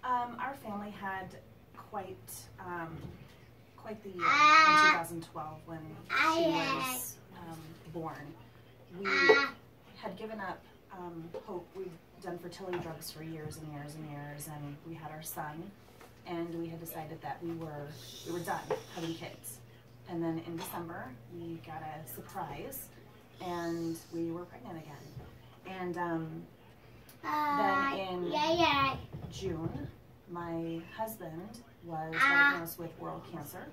Our family had quite the year in 2012 when she was born. We had given up hope. We'd done fertility drugs for years and years and years, and we had our son, and we had decided that we were done having kids. And then in December, we got a surprise, and we were pregnant again. And then in June, my husband was diagnosed with oral cancer,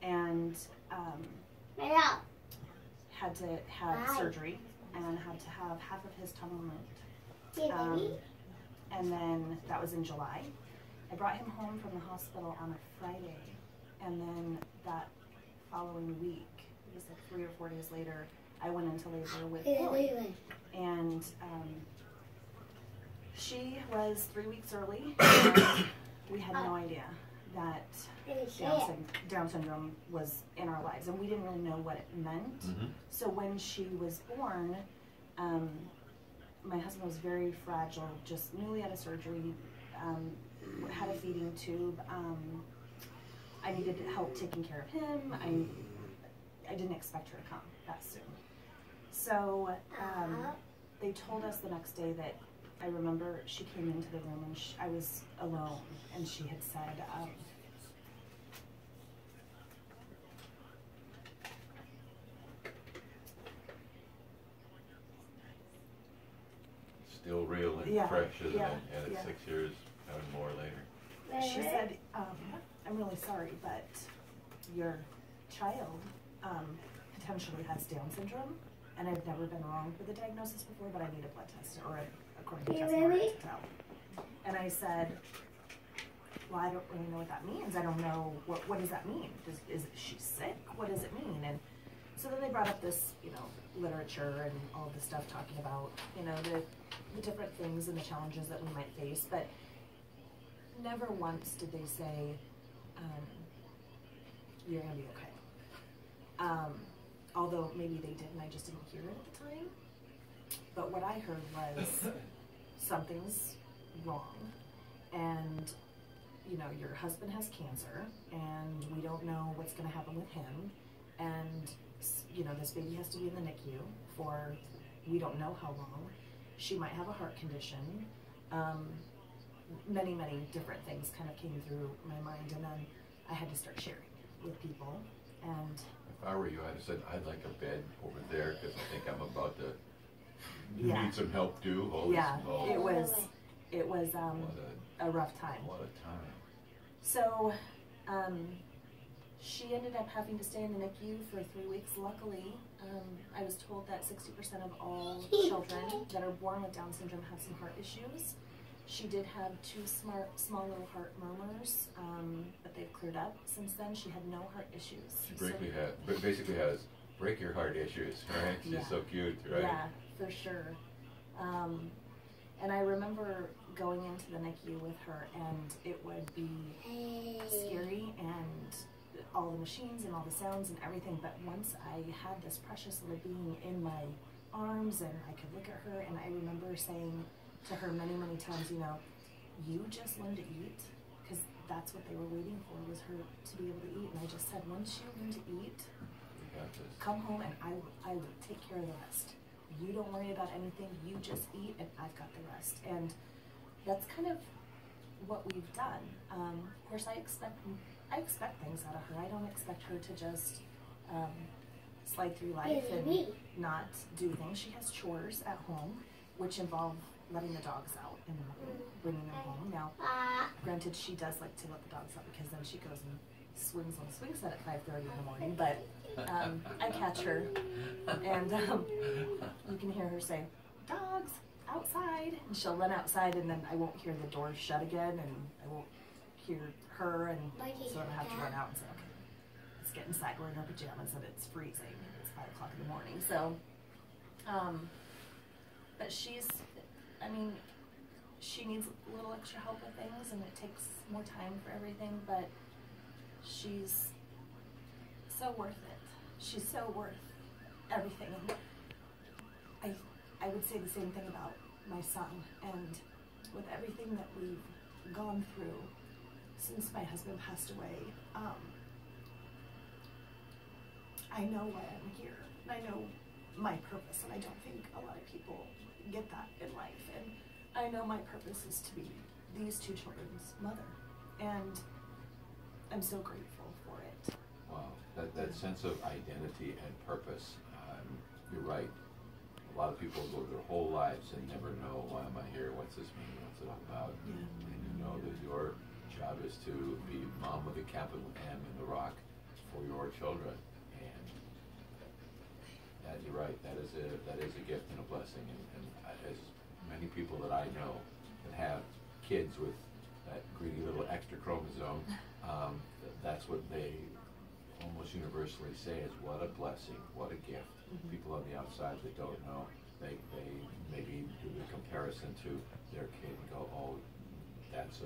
and had to have surgery and had to have half of his tongue removed. And then that was in July. I brought him home from the hospital on a Friday, and then that following week, it was like 3 or 4 days later, I went into labor with Lily. And she was 3 weeks early, and we had no idea that Down syndrome was in our lives, and we didn't really know what it meant. So when she was born, my husband was very fragile, just newly out of surgery, had a feeding tube. I needed help taking care of him. I didn't expect her to come that soon. So they told us the next day that, I remember she came into the room and I was alone, and she had said, still real and fresh, isn't it? And it's 6 years, having more later. She said, I'm really sorry, but your child potentially has Down syndrome, and I've never been wrong with the diagnosis before, but I need a blood test, or according to test to tell. And I said, well, I don't really know what that means. I don't know, what does that mean? Is she sick? What does it mean? And so then they brought up this, literature and all this stuff talking about, the different things and the challenges that we might face, but never once did they say, you're gonna be okay. Although maybe they did and I just didn't hear it at the time. But what I heard was, something's wrong, and your husband has cancer, and we don't know what's gonna happen with him, and this baby has to be in the NICU for, we don't know how long. She might have a heart condition. Many, many different things kind of came through my mind, and then I had to start sharing with people. And if I were you, I'd have said, I'd like a bed over there, because I think I'm about to need some help too. It was a rough time. What a time. So she ended up having to stay in the NICU for 3 weeks. Luckily, I was told that 60% of all children that are born with Down syndrome have some heart issues. She did have 2 small little heart murmurs, but they've cleared up since then. She had no heart issues. She basically has break your heart issues, right? She's so cute, right? Yeah, for sure. And I remember going into the NICU with her, and it would be scary, and all the machines and all the sounds and everything, but once I had this precious little being in my arms and I could look at her, and I remember saying to her many, many times, you just learn to eat, because that's what they were waiting for, was her to be able to eat. And I just said, once you learn to eat, come home and I will take care of the rest. You don't worry about anything, you just eat and I've got the rest. And that's kind of what we've done. Of course, I expect things out of her. I don't expect her to just slide through life and not do things. She has chores at home, which involve letting the dogs out and bringing them home. Now, granted, she does like to let the dogs out, because then she goes and swings on the swing set at 5:30 in the morning, but I catch her, and you can hear her say, dogs, outside, and she'll run outside, and then I won't hear the door shut again, and I won't hear her, and so I have to run out and say, okay, let's get inside. We're in our pajamas, and it's freezing. It's 5 o'clock in the morning, so, but she needs a little extra help with things, and it takes more time for everything, but she's so worth it. She's so worth everything. And I would say the same thing about my son, and with everything that we've gone through since my husband passed away, I know why I'm here, and I know my purpose, and I don't think a lot of people get that in life. And I know my purpose is to be these two children's mother, and I'm so grateful for it. Wow, that sense of identity and purpose, you're right. A lot of people go their whole lives and never know, why am I here, what's this mean, what's it all about? Yeah. And you know that your job is to be mom with a capital M in the rock for your children. And that, you're right, that is a gift and a blessing. And as many people that I know that have kids with that greedy little extra chromosome, that's what they almost universally say is, what a blessing, what a gift. Mm-hmm. People on the outside that don't know, they maybe do the comparison to their kid and go, oh, that's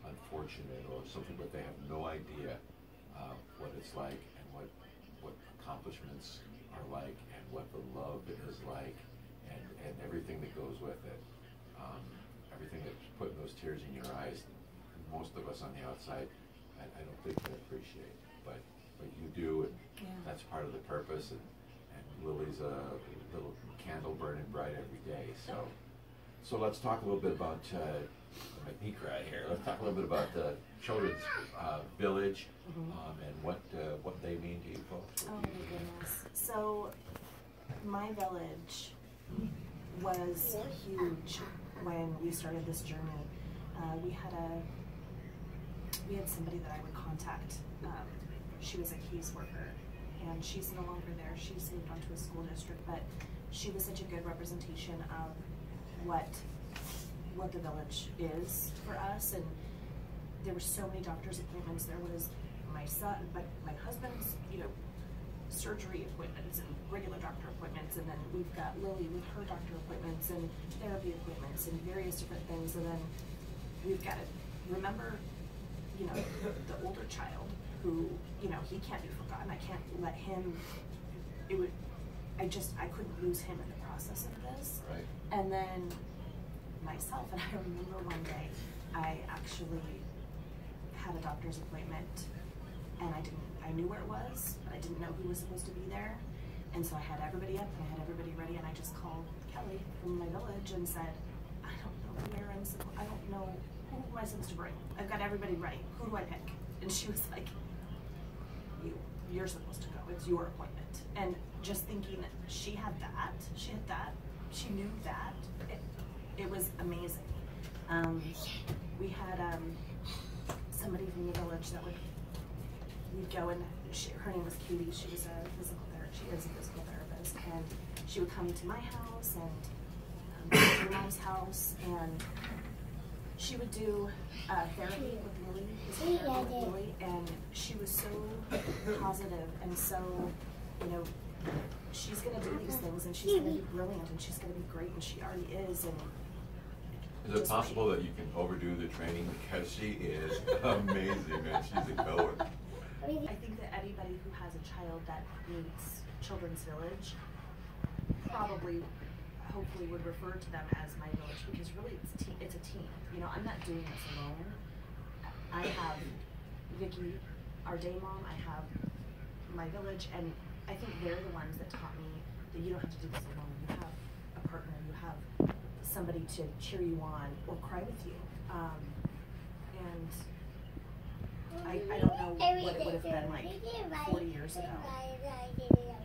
unfortunate or something, but they have no idea what it's like and what accomplishments are like and what the love is like and everything that goes with it. Everything that's putting those tears in your eyes, most of us on the outside, I don't think they appreciate, but you do, and that's part of the purpose. And Lily's a little candle burning bright every day. So let's talk a little bit about, make me cry here. Let's talk a little bit about the Children's Village, and what they mean to you folks. Oh my goodness. So my village was huge when we started this journey. We had somebody that I would contact. She was a caseworker, and she's no longer there. She's moved on to a school district, but she was such a good representation of what the village is for us. And there were so many doctor's appointments. There was my husband's, surgery appointments and regular doctor appointments, and then we've got Lily with her doctor appointments and therapy appointments and various different things. And then we've got to remember, the older child who, he can't be forgotten. I can't let him, I couldn't lose him in the process of this. Right. And then myself, and I remember one day I actually had a doctor's appointment, and I knew where it was, but I didn't know who was supposed to be there. And so I had everybody up and I had everybody ready, and I just called Kelly from my village and said, I don't know where I don't know who am I supposed to bring. I've got everybody ready. Who do I pick? And she was like, you're supposed to go. It's your appointment. And just thinking she had that, she knew that. It was amazing. We had somebody from the village that we'd go, and her name was Katie. She is a physical therapist, and she would come to my house and to my mom's house, and she would do therapy with Lily, and she was so positive and so, she's going to do these things, and she's going to be brilliant, and she's going to be great, and she already is. And is it possible that you can overdo the training, because she is amazing, and she's a goer? I think that anybody who has a child that needs Children's Village probably, hopefully, would refer to them as my village, because really it's a team. I'm not doing this alone. I have Vicki, our day mom, I have my village, and I think they're the ones that taught me that you don't have to do this alone. You have a partner, you have somebody to cheer you on or cry with you. And I don't know what it would have been like 40 years ago,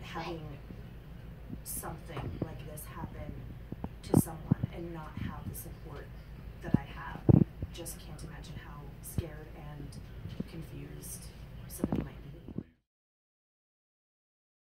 having something like this happen to someone and not have the support that I have. I just can't imagine how